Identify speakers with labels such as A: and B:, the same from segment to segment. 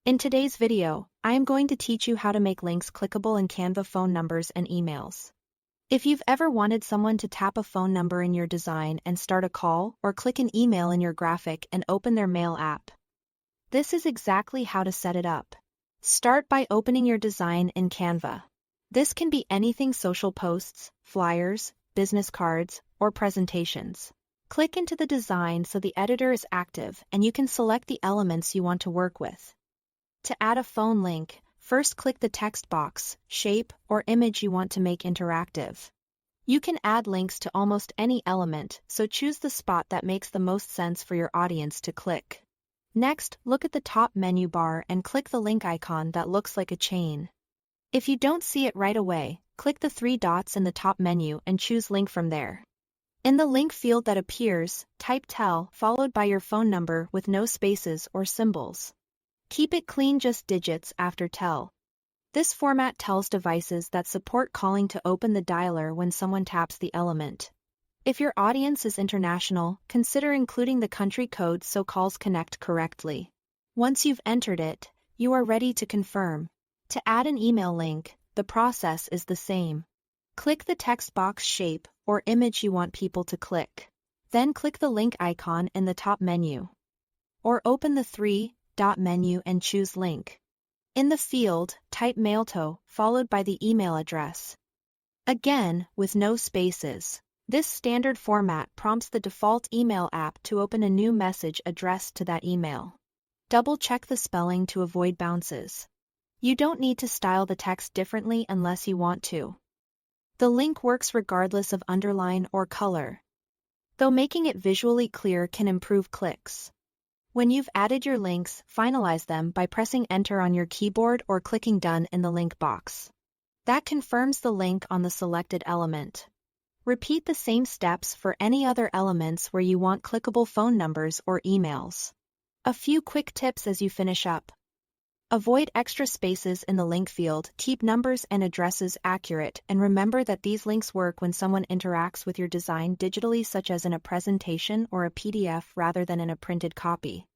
A: In today's video, I am going to teach you how to make links clickable in Canva phone numbers and emails. If you've ever wanted someone to tap a phone number in your design and start a call, or click an email in your graphic and open their mail app, this is exactly how to set it up. Start by opening your design in Canva. This can be anything: social posts, flyers, business cards, or presentations. Click into the design so the editor is active and you can select the elements you want to work with. To add a phone link, first click the text box, shape, or image you want to make interactive. You can add links to almost any element, so choose the spot that makes the most sense for your audience to click. Next, look at the top menu bar and click the link icon that looks like a chain. If you don't see it right away, click the three dots in the top menu and choose Link from there. In the link field that appears, type TEL followed by your phone number with no spaces or symbols. Keep it clean, just digits after TEL. This format tells devices that support calling to open the dialer when someone taps the element. If your audience is international, consider including the country code so calls connect correctly. Once you've entered it, you are ready to confirm. To add an email link, the process is the same. Click the text box shape or image you want people to click. Then click the link icon in the top menu. Or open the three-dot menu and choose Link. In the field, type mail to, followed by the email address. Again, with no spaces. This standard format prompts the default email app to open a new message addressed to that email. Double-check the spelling to avoid bounces. You don't need to style the text differently unless you want to. The link works regardless of underline or color, though making it visually clear can improve clicks. When you've added your links, finalize them by pressing Enter on your keyboard or clicking Done in the link box. That confirms the link on the selected element. Repeat the same steps for any other elements where you want clickable phone numbers or emails. A few quick tips as you finish up. Avoid extra spaces in the link field, keep numbers and addresses accurate, and remember that these links work when someone interacts with your design digitally, such as in a presentation or a PDF rather than in a printed copy.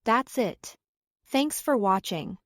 A: That's it. Thanks for watching.